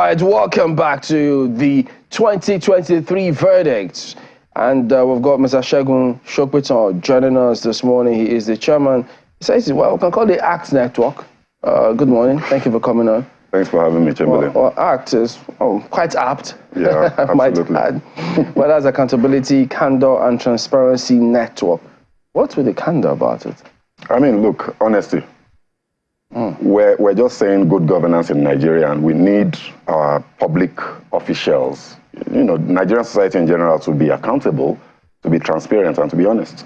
right, welcome back to the 2023 verdicts. And we've got Mr. Segun Shokweton joining us this morning. He is the chairman. He says, well, we can call it ACT Network. Good morning. Thank you for coming on. Thanks for having me, Chamberlain. Well, ACT is quite apt. Yeah, absolutely. might add. Well, that's Accountability, Candor, and Transparency Network. What's with the candor about it? I mean, look, honesty. We're just saying good governance in Nigeria, and we need our public officials, Nigerian society in general, to be accountable, to be transparent, and to be honest.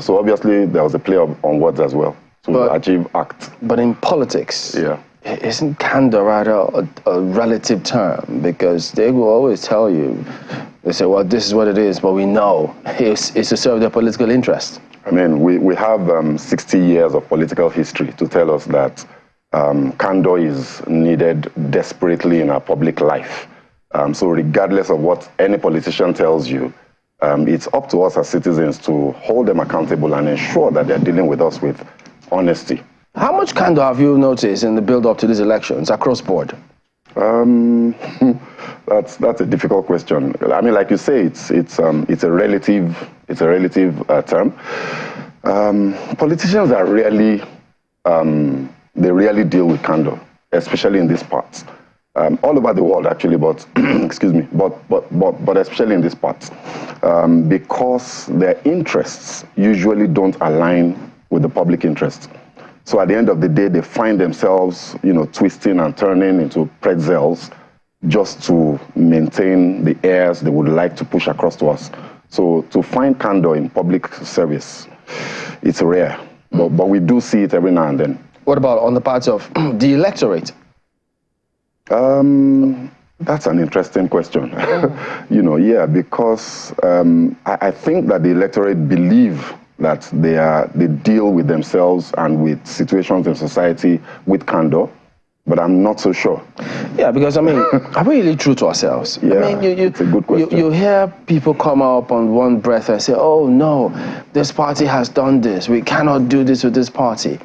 So obviously there was a play on words as well to achieve ACT. But in politics, yeah, isn't candor rather a relative term? Because they will always tell you, they say, well, this is what it is, but we know it's to serve their political interest. I mean, we have 60 years of political history to tell us that candor is needed desperately in our public life. So regardless of what any politician tells you, it's up to us as citizens to hold them accountable and ensure that they're dealing with us with honesty. How much candor have you noticed in the build-up to these elections across board? That's a difficult question. I mean, like you say, it's a relative term. Politicians are really they really deal with candor, especially in these parts. All over the world, actually, but excuse me, but especially in these parts, because their interests usually don't align with the public interest. So at the end of the day, they find themselves, twisting and turning into pretzels just to maintain the airs they would like to push across to us. So to find candor in public service, it's rare, but we do see it every now and then. What about on the part of the electorate? That's an interesting question. Because I think that the electorate believe that they deal with themselves and with situations in society with candor, but I'm not so sure. Yeah, because I mean, are we really true to ourselves? Yeah, I mean, it's a good question. You hear people come up on one breath and say, oh no, this party has done this. We cannot do this with this party.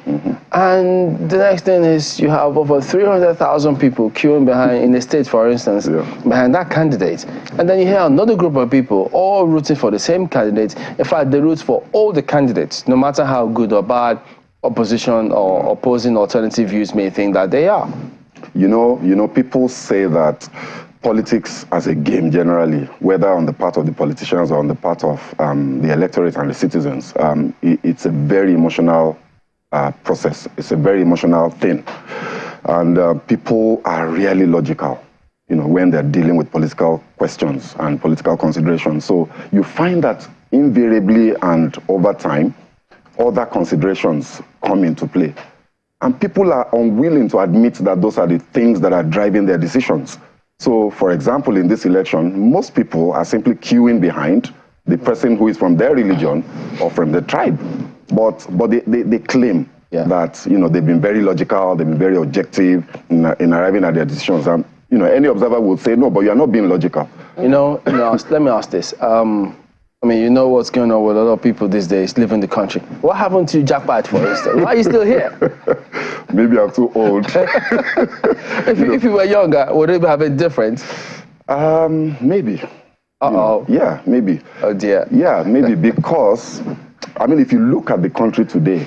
And the next thing is you have over 300,000 people queuing behind, in the state, for instance, behind that candidate. And then you hear another group of people all rooting for the same candidate. In fact, they root for all the candidates, no matter how good or bad opposition or opposing alternative views may think that they are. People say that politics as a game generally, whether on the part of the politicians or on the part of the electorate and the citizens, it's a very emotional process. It's a very emotional thing. And people are really logical, when they're dealing with political questions and political considerations. So you find that invariably and over time, other considerations come into play. And people are unwilling to admit that those are the things that are driving their decisions. So, for example, in this election, most people are simply queuing behind the person who is from their religion or from the tribe. But they claim that, they've been very logical, they've been very objective in arriving at their decisions. And, any observer would say, no, but you're not being logical. Let me ask this. I mean, you know what's going on with a lot of people these days living in the country. What happened to Jackpot, for instance? Why are you still here? Maybe I'm too old. If you were younger, would it have been different? Maybe. Uh-oh. Yeah, maybe. Oh, dear. Yeah, maybe because, I mean, if you look at the country today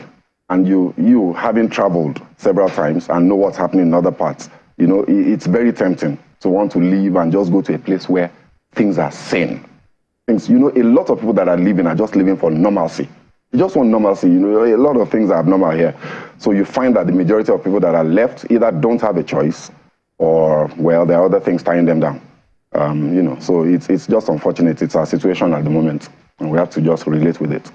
and you having traveled several times and know what's happening in other parts, it's very tempting to want to leave and just go to a place where things are sane. A lot of people that are living are just living for normalcy. You just want normalcy. A lot of things are abnormal here. So you find that the majority of people that are left either don't have a choice or, well, there are other things tying them down. So it's just unfortunate. It's our situation at the moment, and we have to just relate with it.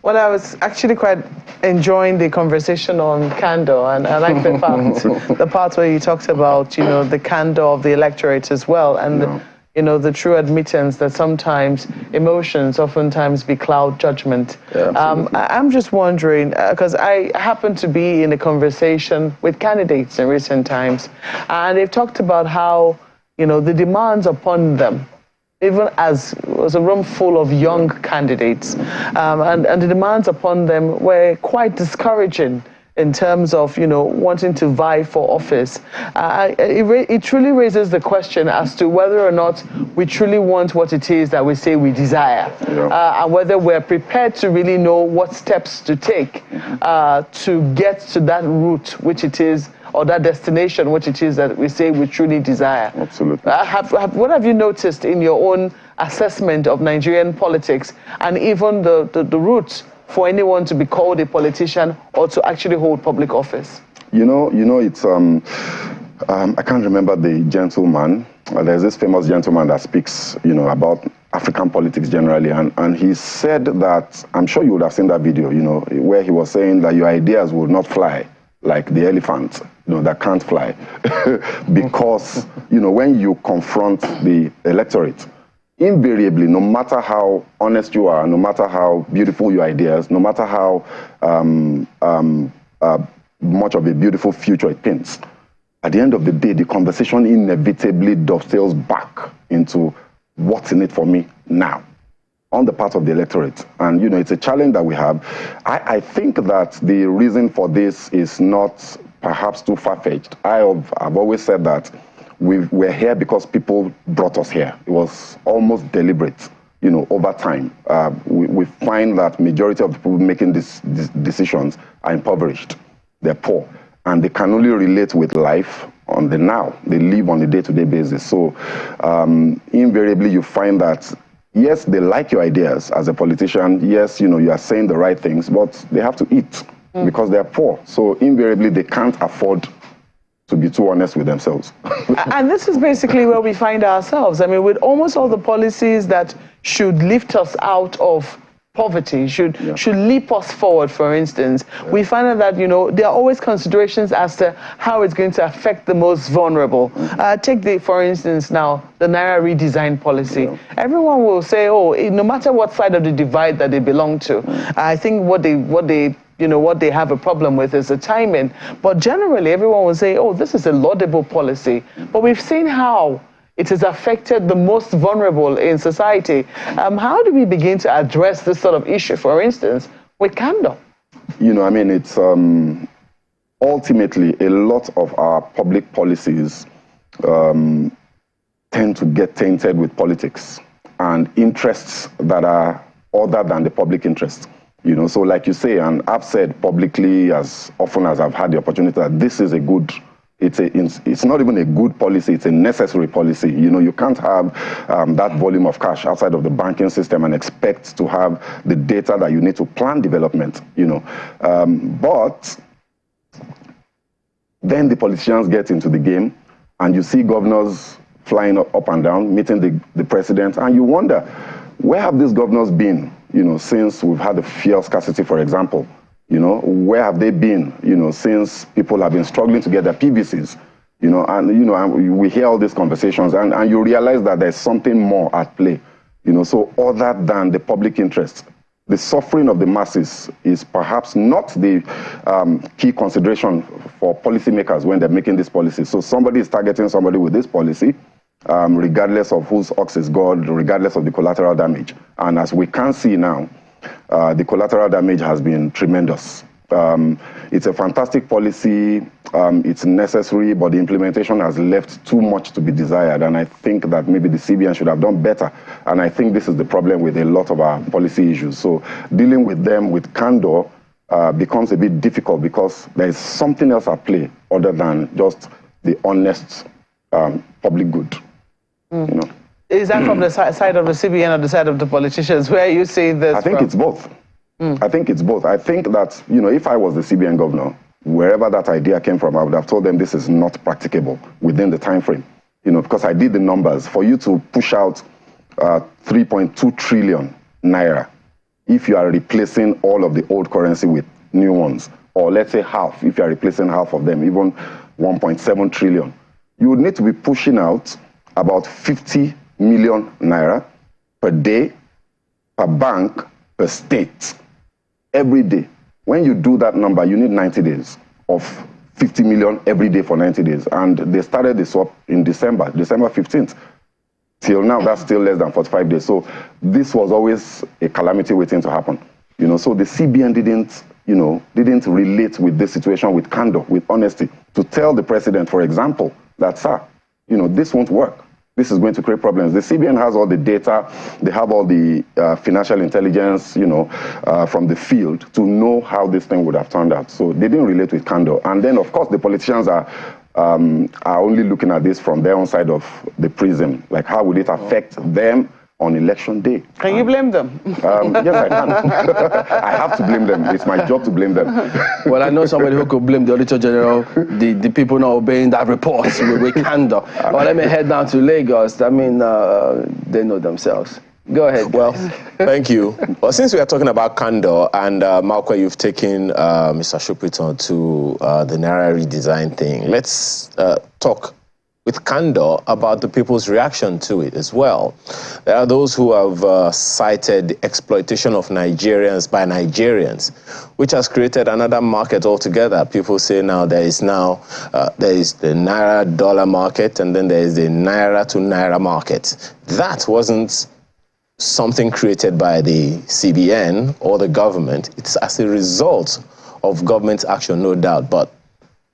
Well, I was actually quite enjoying the conversation on candor, and I like the part where you talked about, the candor of the electorate as well, and the true admittance that sometimes emotions oftentimes becloud judgment. Yeah, I'm just wondering, because I happen to be in a conversation with candidates in recent times, and they've talked about how, the demands upon them, even as it was a room full of young candidates, and the demands upon them were quite discouraging in terms of, wanting to vie for office, it truly raises the question as to whether or not we truly want what it is that we say we desire, and whether we're prepared to really know what steps to take to get to that route, which it is, or that destination, which it is that we say we truly desire. Absolutely. What have you noticed in your own assessment of Nigerian politics, and even the route for anyone to be called a politician or to actually hold public office? It's I can't remember the gentleman. There's this famous gentleman that speaks, about African politics generally, and he said that, I'm sure you would have seen that video, where he was saying that your ideas will not fly like the elephant, that can't fly, because when you confront the electorate, invariably, no matter how honest you are, no matter how beautiful your ideas, no matter how much of a beautiful future it paints, at the end of the day, the conversation inevitably dovetails back into what's in it for me now, on the part of the electorate. And, it's a challenge that we have. I think that the reason for this is not perhaps too far-fetched. I've always said that we're here because people brought us here. It was almost deliberate, over time. We find that majority of the people making these decisions are impoverished. They're poor. And they can only relate with life on the now. They live on a day-to-day basis. So invariably, you find that, yes, they like your ideas as a politician. Yes, you are saying the right things, but they have to eat because they're poor. So invariably, they can't afford to be too honest with themselves. And this is basically where we find ourselves. I mean, with almost all the policies that should lift us out of poverty, should leap us forward, for instance, we find out that, there are always considerations as to how it's going to affect the most vulnerable. Take for instance, now, the Naira redesign policy. Everyone will say, no matter what side of the divide that they belong to, I think what they have a problem with is the timing. But generally, everyone will say, this is a laudable policy. But we've seen how it has affected the most vulnerable in society. How do we begin to address this sort of issue, for instance, with candor? It's ultimately a lot of our public policies tend to get tainted with politics and interests that are other than the public interest. So like you say, and I've said publicly as often as I've had the opportunity that this is a good, it's not even a good policy, it's a necessary policy. You can't have that volume of cash outside of the banking system and expect to have the data that you need to plan development, but then the politicians get into the game and you see governors flying up and down, meeting the president, and you wonder, where have these governors been, since we've had the fuel scarcity, for example? Where have they been, since people have been struggling to get their PVCs, and, we hear all these conversations and you realize that there's something more at play, so other than the public interest. The suffering of the masses is perhaps not the key consideration for policymakers when they're making this policy. So somebody is targeting somebody with this policy, regardless of whose ox is God, regardless of the collateral damage. And as we can see now, the collateral damage has been tremendous. It's a fantastic policy, it's necessary, but the implementation has left too much to be desired. And I think that maybe the CBN should have done better. And I think this is the problem with a lot of our policy issues. So dealing with them with candor becomes a bit difficult because there is something else at play other than just the honest public good. Is that from the side of the CBN or the side of the politicians? Where you see this? I think it's both. I think it's both. I think that, if I was the CBN governor, wherever that idea came from, I would have told them this is not practicable within the time frame. Because I did the numbers. For you to push out 3.2 trillion naira, if you are replacing all of the old currency with new ones, or let's say half, if you are replacing half of them, even 1.7 trillion, you would need to be pushing out about 50 million naira per day, per bank, per state, every day. When you do that number, you need 90 days of 50 million every day for 90 days. And they started the swap in December 15th. Till now, that's still less than 45 days. So this was always a calamity waiting to happen. So the CBN didn't you know, didn't relate with this situation with candor, with honesty, to tell the president, for example, that, sir, you know, this won't work. This is going to create problems. The CBN has all the data. They have all the financial intelligence, you know, from the field to know how this thing would have turned out. So they didn't relate with candor. And then, of course, the politicians are only looking at this from their own side of the prism. Like, how would it affect them on election day? Can you blame them? Yes, I can. I have to blame them. It's my job to blame them. Well, I know somebody who could blame the Auditor General, the people not obeying that report with candor. Well, let me head down to Lagos. I mean, they know themselves. Go ahead. Well, thank you. Well, since we are talking about candor, and Malkwe, you've taken Mr. Shupriton to the Naira redesign thing, let's talk with candor about the people's reaction to it as well. There are those who have cited the exploitation of Nigerians by Nigerians, which has created another market altogether. People say now there is the Naira dollar market, and then there is the Naira to Naira market. That wasn't something created by the CBN or the government. It's as a result of government action, no doubt. But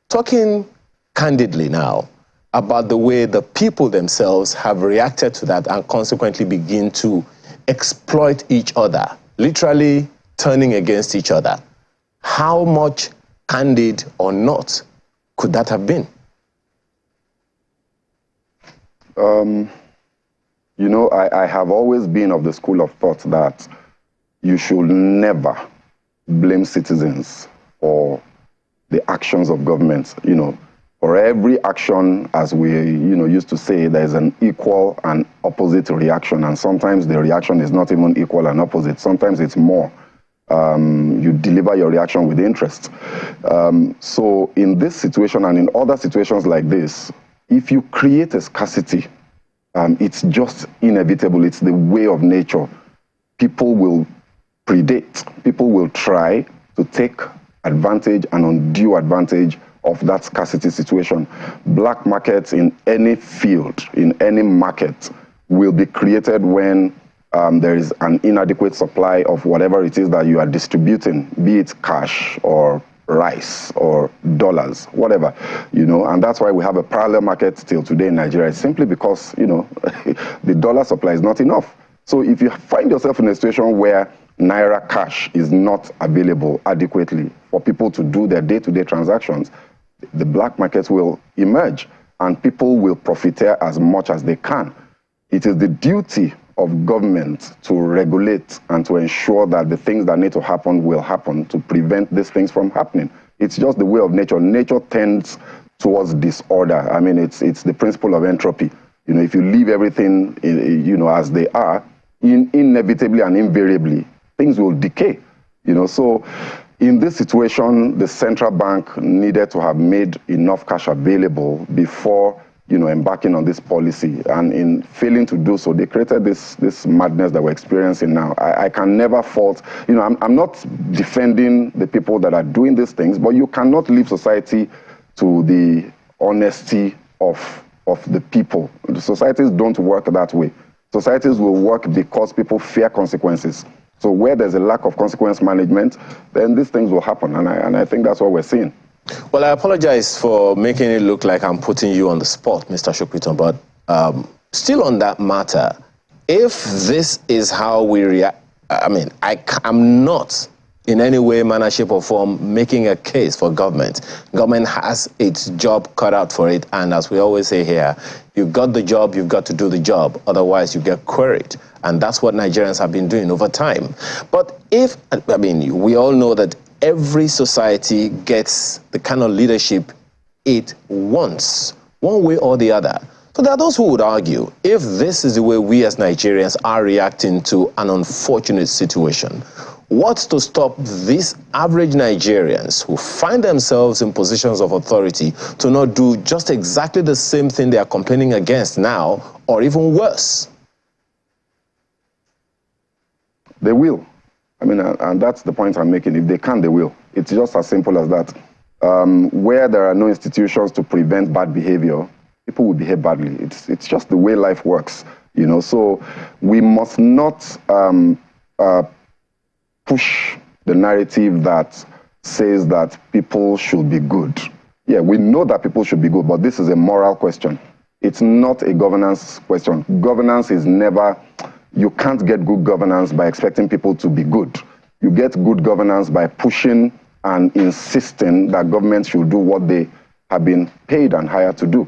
talking candidly now about the way the people themselves have reacted to that and consequently begin to exploit each other, literally turning against each other. How much candid or not could that have been? You know, I have always been of the school of thought that you should never blame citizens for the actions of governments. You know, for every action, as we, you know, used to say, there is an equal and opposite reaction, and sometimes the reaction is not even equal and opposite. Sometimes it's more. You deliver your reaction with interest. So in this situation and in other situations like this, if you create a scarcity, it's just inevitable. It's the way of nature. People will predate. People will try to take advantage and undue advantage of that scarcity situation. Black markets in any field, in any market, will be created when there is an inadequate supply of whatever it is that you are distributing, be it cash or rice or dollars, whatever, you know, and that's why we have a parallel market till today in Nigeria. It's simply because, you know, the dollar supply is not enough. So if you find yourself in a situation where Naira cash is not available adequately for people to do their day-to-day transactions, the black markets will emerge and people will profiteer as much as they can. It is the duty of government to regulate and to ensure that the things that need to happen will happen to prevent these things from happening. It's just the way of nature. Nature tends towards disorder. I mean, it's the principle of entropy. You know, if you leave everything, you know, as they are, inevitably and invariably, things will decay. You know, so in this situation, the central bank needed to have made enough cash available before, you know, embarking on this policy. And in failing to do so, they created this madness that we're experiencing now. I can never fault, you know, I'm not defending the people that are doing these things, but you cannot leave society to the honesty of the people. The societies don't work that way. Societies will work because people fear consequences. So where there's a lack of consequence management, then these things will happen. And I think that's what we're seeing. Well, I apologize for making it look like I'm putting you on the spot, Mr. Shupriton, but still on that matter, if this is how we react, I mean, I'm not in any way, manner, shape, or form making a case for government. Government has its job cut out for it, and as we always say here, you've got the job, you've got to do the job, otherwise you get queried. And that's what Nigerians have been doing over time. But I mean, we all know that every society gets the kind of leadership it wants, one way or the other. So there are those who would argue, if this is the way we as Nigerians are reacting to an unfortunate situation, what's to stop these average Nigerians who find themselves in positions of authority to not do just exactly the same thing they are complaining against now, or even worse? They will. I mean, and that's the point I'm making. If they can, they will. It's just as simple as that. Where there are no institutions to prevent bad behavior, people will behave badly. It's just the way life works, you know. So we must not push the narrative that says that people should be good. Yeah, we know that people should be good, but this is a moral question. It's not a governance question. Governance is never, you can't get good governance by expecting people to be good. You get good governance by pushing and insisting that government should do what they have been paid and hired to do.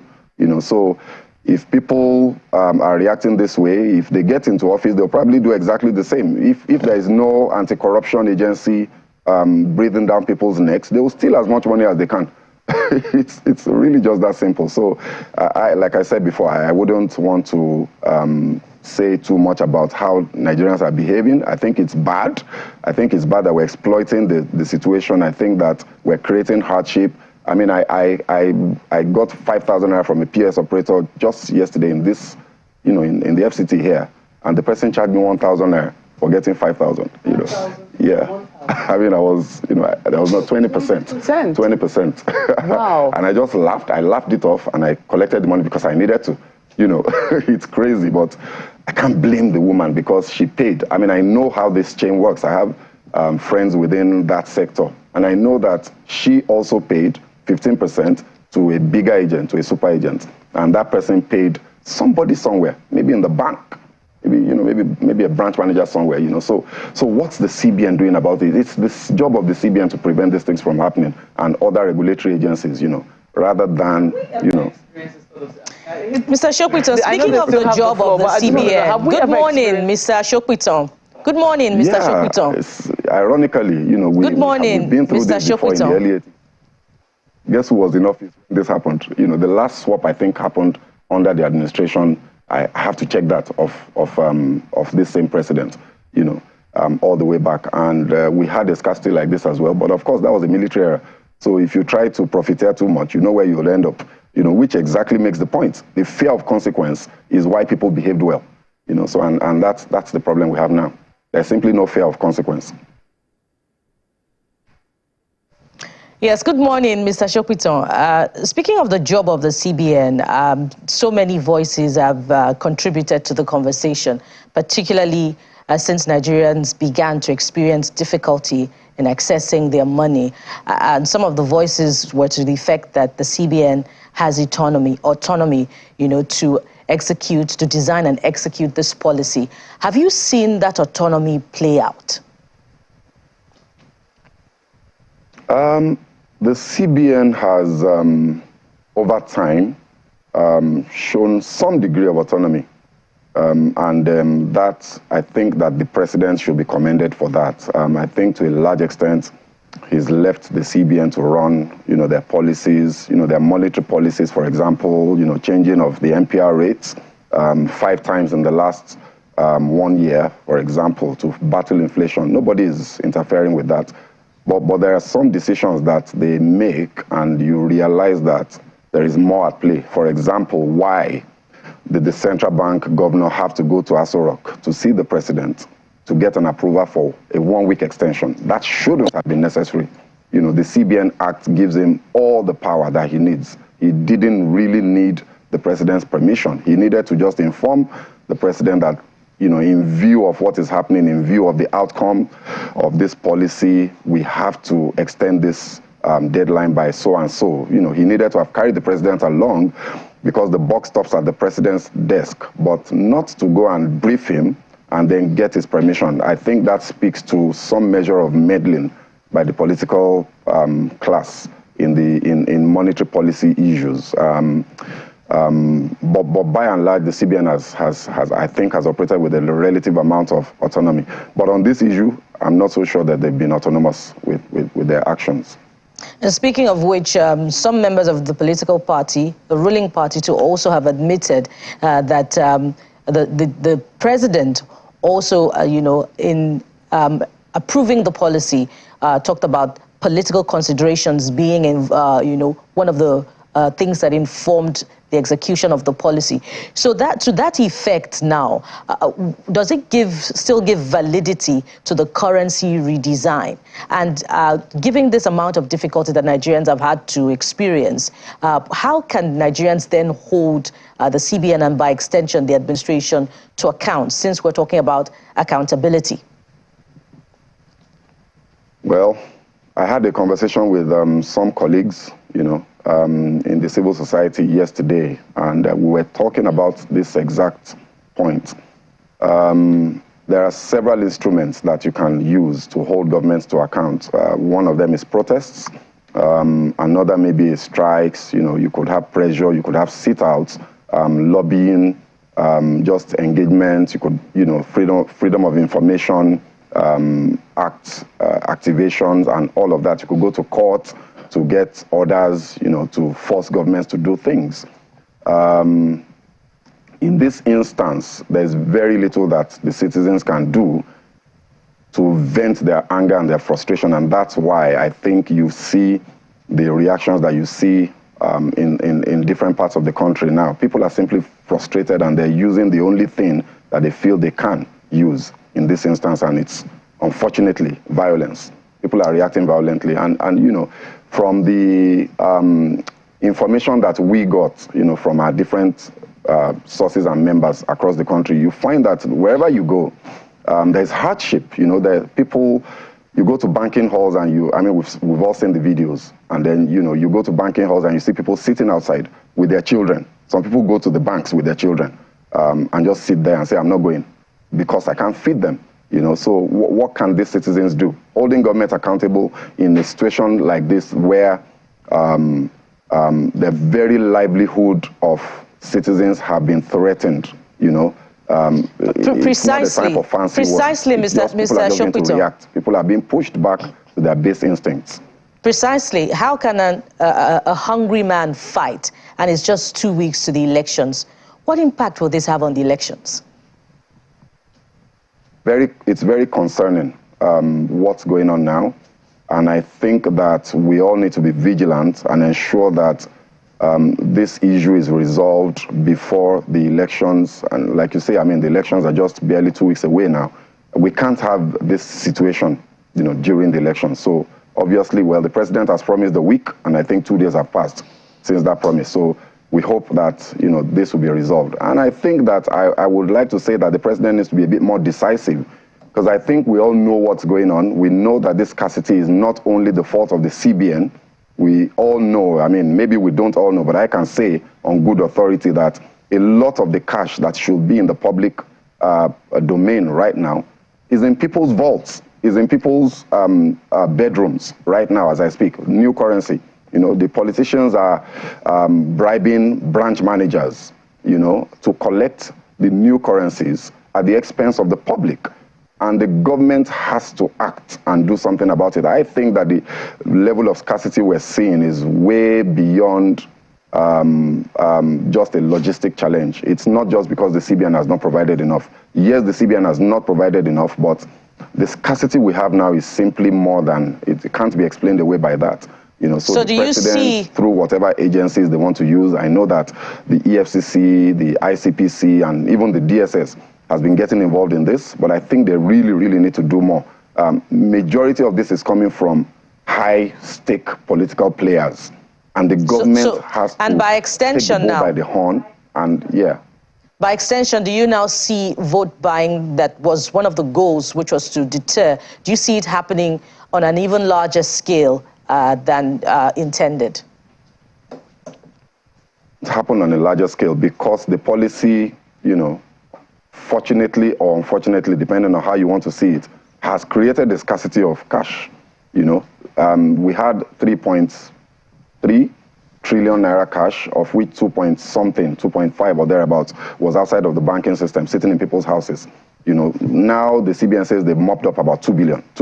So if people are reacting this way, if they get into office, they'll probably do exactly the same. If there is no anti-corruption agency breathing down people's necks, they will steal as much money as they can. It's really just that simple. So, like I said before, I wouldn't want to say too much about how Nigerians are behaving. I think it's bad. I think it's bad that we're exploiting the situation. I think that we're creating hardship. I mean, I got 5,000 naira from a PS operator just yesterday in this, in the FCT here, and the person charged me 1,000 naira for getting 5,000. Yeah. I mean, I was, there was not 20%. 20%. Wow. And I just laughed. I laughed it off, and I collected the money because I needed to. It's crazy, but I can't blame the woman because she paid. I mean, I know how this chain works. I have friends within that sector, and I know that she also paid 15% to a bigger agent, to a super agent, and that person paid somebody somewhere, maybe in the bank, maybe a branch manager somewhere. So what's the CBN doing about it? It's the job of the CBN to prevent these things from happening, and other regulatory agencies, rather than Mr. Shokwiton, speaking of the job of the CBN, good morning, Mr. Shokwiton. Good morning, Mr. Shokwiton. Ironically, good morning, we've been through Mr. this before in the early 80s. Guess who was in office when this happened? The last swap, I think, happened under the administration. I have to check that of this same president, all the way back. And we had a scarcity like this as well. But of course, that was a military era. So if you try to profiteer too much, you know where you'll end up, which exactly makes the point. The fear of consequence is why people behaved well, so and that's the problem we have now. There's simply no fear of consequence. Yes, good morning, Mr. Shokwiton. Speaking of the job of the CBN, so many voices have contributed to the conversation, particularly since Nigerians began to experience difficulty in accessing their money. And some of the voices were to the effect that the CBN has autonomy, to execute, to design and execute this policy. Have you seen that autonomy play out? The CBN has, over time, shown some degree of autonomy. That, I think that the president should be commended for that. I think to a large extent, he's left the CBN to run, their policies, their monetary policies, for example, changing of the MPR rates 5 times in the last 1 year, for example, to battle inflation. Nobody is interfering with that. But there are some decisions that they make, and you realize that there is more at play. For example, why did the central bank governor have to go to Aso Rock to see the president to get an approval for a 1-week extension? That shouldn't have been necessary. The CBN Act gives him all the power that he needs. He didn't really need the president's permission. He needed to just inform the president that, in view of what is happening, in view of the outcome of this policy, we have to extend this deadline by so and so. He needed to have carried the president along because the buck stops at the president's desk, but not to go and brief him and then get his permission. I think that speaks to some measure of meddling by the political class in monetary policy issues. But by and large, the CBN has operated with a relative amount of autonomy. But on this issue, I'm not so sure that they've been autonomous with their actions. And speaking of which, some members of the political party, the ruling party too, also have admitted that the president also, in approving the policy, talked about political considerations being, one of the things that informed the execution of the policy. So that, to that effect now, does it still give validity to the currency redesign? And given this amount of difficulty that Nigerians have had to experience, how can Nigerians then hold the CBN and by extension the administration to account, since we're talking about accountability? Well, I had a conversation with some colleagues, you know, in the civil society yesterday, and we were talking about this exact point. There are several instruments that you can use to hold governments to account. One of them is protests. Another maybe is strikes. You know, you could have pressure, you could have sit-outs, lobbying, just engagement. You could, you know, freedom of information, activations, and all of that. You could go to court to get orders, you know, to force governments to do things. In this instance, there's very little that the citizens can do to vent their anger and their frustration, and that's why I think you see the reactions that you see in different parts of the country now. People are simply frustrated, and they're using the only thing that they feel they can use in this instance, and it's unfortunately violence. People are reacting violently, and you know, from the information that we got, you know, from our different sources and members across the country, you find that wherever you go, there's hardship. You know, there people. You go to banking halls and we've all seen the videos, and then, you know, you go to banking halls and you see people sitting outside with their children. Some people go to the banks with their children and just sit there and say, I'm not going because I can't feed them. You know, so what can these citizens do? Holding government accountable in a situation like this where the very livelihood of citizens have been threatened, you know. Precisely, Mr. Shokpito. People are being pushed back to their base instincts. Precisely. How can a hungry man fight? And it's just 2 weeks to the elections. What impact will this have on the elections? It's very concerning what's going on now. And I think that we all need to be vigilant and ensure that this issue is resolved before the elections. And like you say, I mean, the elections are just barely 2 weeks away now. We can't have this situation, you know, during the election. So obviously, well, the president has promised a week, and I think 2 days have passed since that promise. So we hope that, you know, this will be resolved. And I think that I would like to say that the president needs to be a bit more decisive, because I think we all know what's going on. We know that this scarcity is not only the fault of the CBN. We all know, I mean, maybe we don't all know, but I can say on good authority that a lot of the cash that should be in the public domain right now is in people's vaults, is in people's bedrooms right now as I speak. New currency. You know, the politicians are bribing branch managers, you know, to collect the new currencies at the expense of the public. And the government has to act and do something about it. I think that the level of scarcity we're seeing is way beyond just a logistic challenge. It's not just because the CBN has not provided enough. Yes, the CBN has not provided enough, but the scarcity we have now is simply more than, it can't be explained away by that. You know, so the president, through whatever agencies they want to use, I know that the EFCC, the ICPC, and even the DSS has been getting involved in this, but I think they really, really need to do more. Majority of this is coming from high-stake political players, and the government has to by extension take the bull by the horn, and yeah. By extension, do you now see vote buying that was one of the goals, which was to deter? Do you see it happening on an even larger scale than intended? It happened on a larger scale because the policy, you know, fortunately or unfortunately, depending on how you want to see it, has created a scarcity of cash. You know, we had 3.3 trillion naira cash, of which 2.5 or thereabouts was outside of the banking system, sitting in people's houses. You know, now the CBN says they've mopped up about 2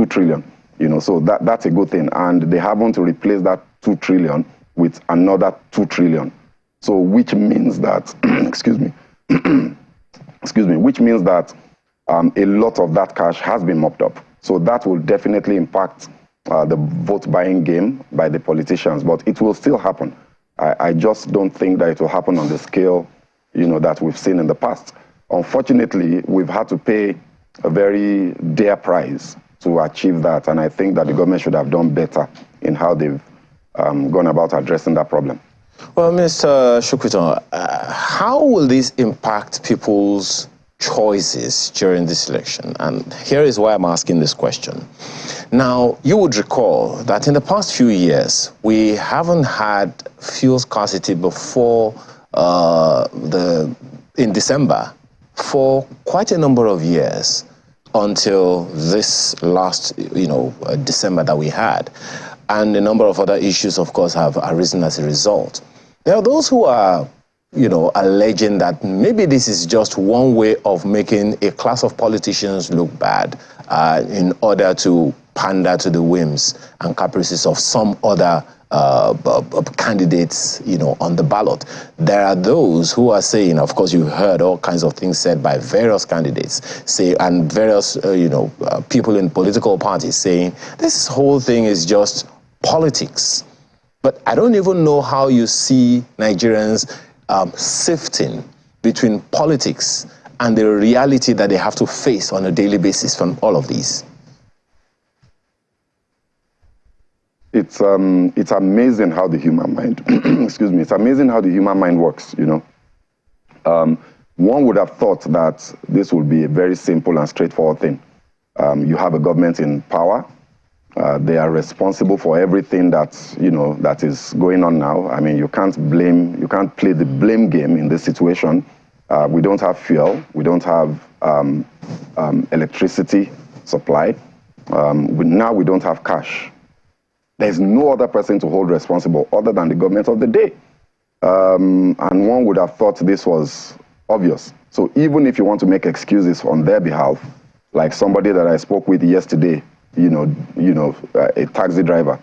trillion. You know, so that's a good thing, and they haven't replaced that 2 trillion with another 2 trillion. So, which means that, excuse me. Which means that a lot of that cash has been mopped up. So that will definitely impact the vote buying game by the politicians, but it will still happen. I just don't think that it will happen on the scale, you know, that we've seen in the past. Unfortunately, we've had to pay a very dear price to achieve that, and I think that the government should have done better in how they've gone about addressing that problem. Well, Mr. Shokpito, how will this impact people's choices during this election. And here is why I'm asking this question. Now, you would recall that in the past few years, we haven't had fuel scarcity before in December for quite a number of years until this last, December that we had. And a number of other issues, of course, have arisen as a result. There are those who are, alleging that maybe this is just one way of making a class of politicians look bad in order to pander to the whims and caprices of some other candidates, on the ballot. There are those who are saying, of course, you heard all kinds of things said by various candidates, and various, people in political parties saying this whole thing is just politics. But I don't even know how you see Nigerians sifting between politics and the reality that they have to face on a daily basis from all of these. It's amazing how the human mind, excuse me, it's amazing how the human mind works, One would have thought that this would be a very simple and straightforward thing. You have a government in power. They are responsible for everything that is going on now. I mean, you can't play the blame game in this situation. We don't have fuel. We don't have electricity supply. Now we don't have cash. There's no other person to hold responsible other than the government of the day. And one would have thought this was obvious. So even if you want to make excuses on their behalf, like somebody that I spoke with yesterday, a taxi driver,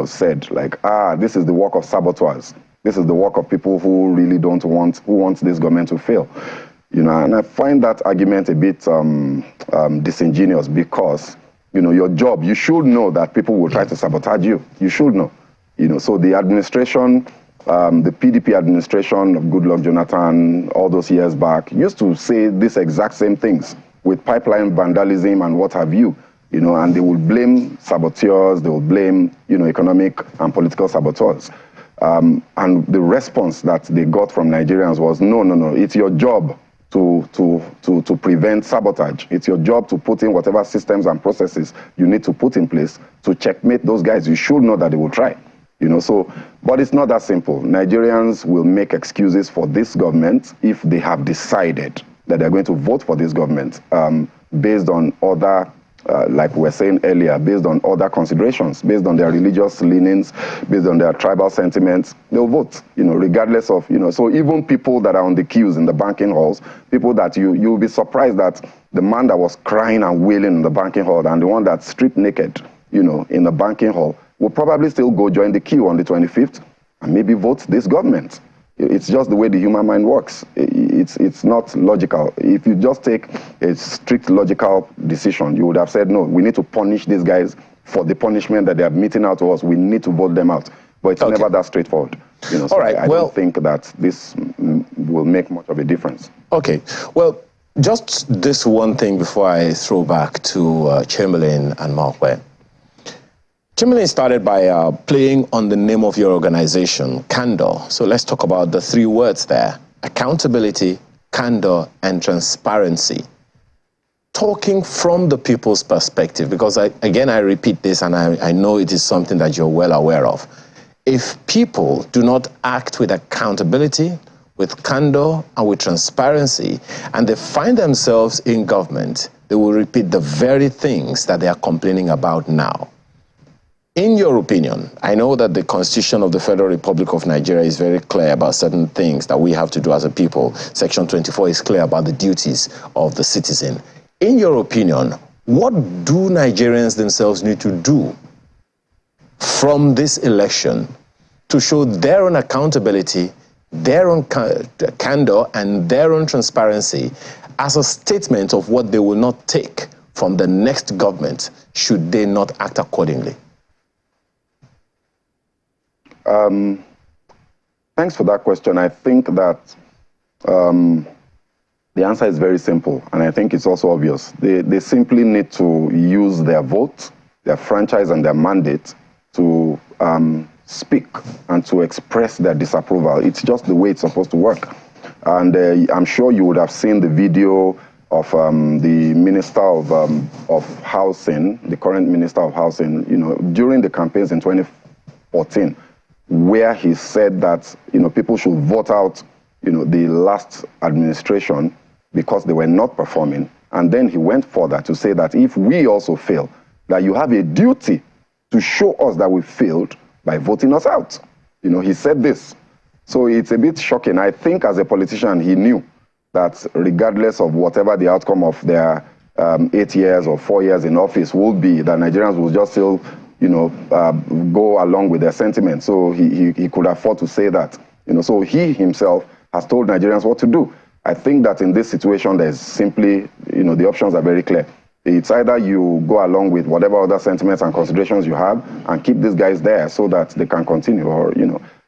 said like, this is the work of saboteurs. This is the work of people who really who want this government to fail. And I find that argument a bit disingenuous because, your job, you should know that people will try to sabotage you. You should know. So the administration, the PDP administration of Goodluck Jonathan, all those years back, used to say these exact same things with pipeline vandalism and what have you. And they will blame saboteurs, they will blame, economic and political saboteurs. And the response that they got from Nigerians was, no, it's your job to prevent sabotage. It's your job to put in whatever systems and processes you need to put in place to checkmate those guys. You should know that they will try. But it's not that simple. Nigerians will make excuses for this government if they have decided that they're going to vote for this government based on other, like we were saying earlier, based on other considerations, based on their religious leanings, based on their tribal sentiments, they'll vote, regardless of, so even people that are on the queues in the banking halls, people that you'll be surprised that the man that was crying and wailing in the banking hall and the one that's stripped naked, in the banking hall, will probably still go join the queue on the 25th and maybe vote this government. It's just the way the human mind works. It's not logical. If you just take a strict logical decision, you would have said, no, we need to punish these guys for the punishment that they are meting out to us. We need to vote them out. But it's never that straightforward. So all right, I don't think that this will make much of a difference. Okay. Well, just this one thing before I throw back to Chamberlain and Malkwe. Chamberlain started by playing on the name of your organization, Candor. So let's talk about the three words there: accountability, candor, and transparency. Talking from the people's perspective, because I repeat this, and I know it is something that you're well aware of. If people do not act with accountability, with candor, and with transparency, and they find themselves in government, they will repeat the very things that they are complaining about now. In your opinion, I know that the Constitution of the Federal Republic of Nigeria is very clear about certain things that we have to do as a people. Section 24 is clear about the duties of the citizen. In your opinion, what do Nigerians themselves need to do from this election to show their own accountability, their own candor, and their own transparency as a statement of what they will not take from the next government should they not act accordingly? Thanks for that question. I think that the answer is very simple, and I think it's also obvious. They simply need to use their vote, their franchise, and their mandate to speak and to express their disapproval. It's just the way it's supposed to work. And I'm sure you would have seen the video the Minister of Housing, the current Minister of Housing, during the campaigns in 2014, where he said that, people should vote out, the last administration because they were not performing. And then he went further to say that if we also fail, that you have a duty to show us that we failed by voting us out. He said this. So it's a bit shocking. I think as a politician, he knew that regardless of whatever the outcome of their 8 years or 4 years in office will be, that Nigerians will just still, go along with their sentiments. So he could afford to say that. So he himself has told Nigerians what to do. I think that in this situation, there's simply, the options are very clear. It's either you go along with whatever other sentiments and considerations you have and keep these guys there so that they can continue, or,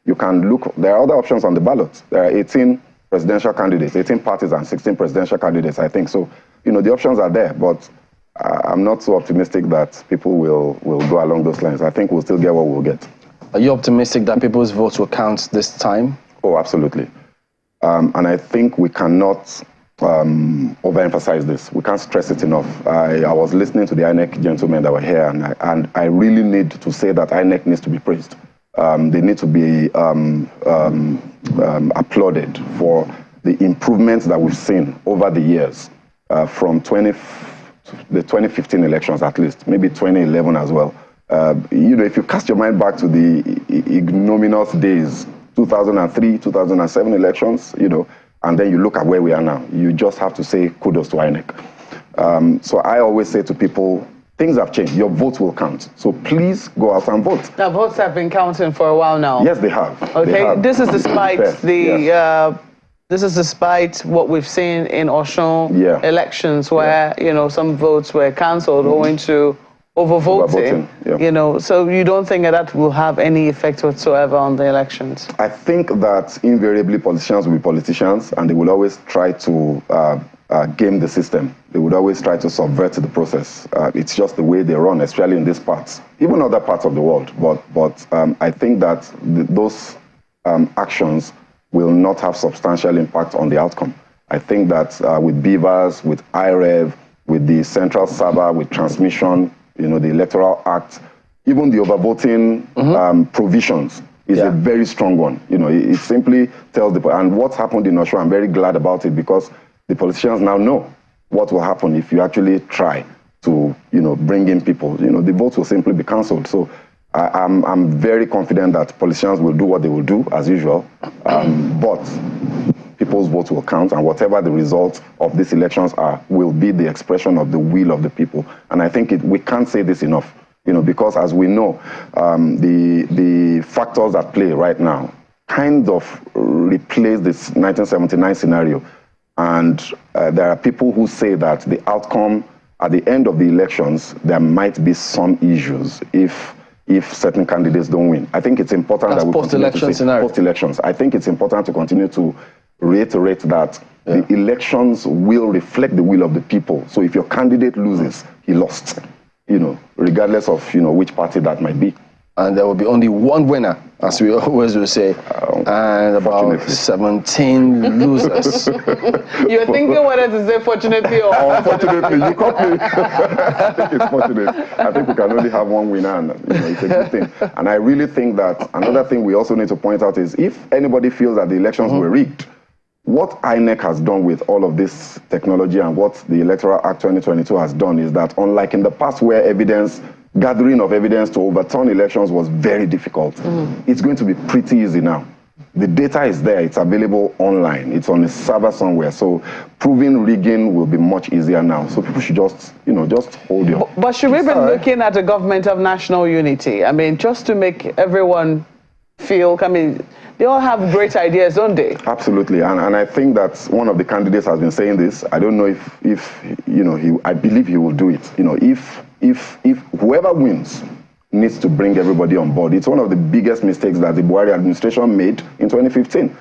you can look, there are other options on the ballot. There are 18 presidential candidates, 18 parties and 16 presidential candidates, I think. So, the options are there, but I'm not so optimistic that people will go along those lines. I think we'll still get what we'll get. Are you optimistic that people's votes will count this time? Oh, absolutely. And I think we cannot overemphasize this. We can't stress it enough. I was listening to the INEC gentlemen that were here, and I really need to say that INEC needs to be praised. They need to be applauded for the improvements that we've seen over the years, from the 2015 elections at least, maybe 2011 as well. If you cast your mind back to the ignominious days, 2003, 2007 elections, and then you look at where we are now, you just have to say kudos to INEC. So I always say to people, things have changed. Your votes will count. So please go out and vote. Now, votes have been counting for a while now. Yes, they have. Okay, they have. This is despite this is despite what we've seen in Osun elections, where some votes were cancelled owing to overvoting. So you don't think that will have any effect whatsoever on the elections? I think that invariably politicians will be politicians, and they will always try to game the system. They would always try to subvert the process. It's just the way they run, especially in these parts, even other parts of the world. But I think that those actions will not have substantial impact on the outcome. I think that with Beavers, with IREV, with the central server, with transmission, the Electoral Act, even the overvoting provisions is a very strong one. It simply tells the, and what's happened in Osun, I'm very glad about it, because the politicians now know what will happen if you actually try to, bring in people. The votes will simply be cancelled. So I'm very confident that politicians will do what they will do as usual, but people's votes will count, and whatever the results of these elections are will be the expression of the will of the people. And I think we can't say this enough, because as we know, the factors at play right now kind of replace this 1979 scenario. And there are people who say that the outcome at the end of the elections, there might be some issues if certain candidates don't win. I think it's important that we post-election scenario. Post-elections. I think it's important to continue to reiterate that the elections will reflect the will of the people. So if your candidate loses, he lost, regardless of, which party that might be. And there will be only one winner, as we always will say, and about 17 losers. You're thinking whether to say fortunately or unfortunately. You caught me. I think it's fortunate. I think we can only have one winner, and it's a good thing. And I really think that another thing we also need to point out is, if anybody feels that the elections were rigged, what INEC has done with all of this technology and what the Electoral Act 2022 has done is that, unlike in the past where gathering of evidence to overturn elections was very difficult, it's going to be pretty easy now. The data is there, it's available online, it's on a server somewhere, so proving rigging will be much easier now. So people should just, just hold your... But should we be looking at a government of national unity? I mean, just to make everyone feel, they all have great ideas, don't they? Absolutely, and I think that one of the candidates has been saying this. I don't know if I believe he will do it. If whoever wins needs to bring everybody on board. It's one of the biggest mistakes that the Buhari administration made in 2015.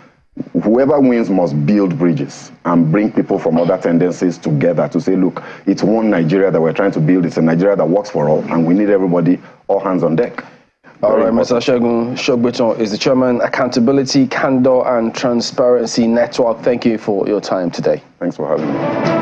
Whoever wins must build bridges and bring people from other tendencies together to say, look, it's one Nigeria that we're trying to build. It's a Nigeria that works for all, and we need everybody, all hands on deck. All right, Mr. Segun Shogbeton is the chairman, Accountability, Candor and Transparency Network. Thank you for your time today. Thanks for having me.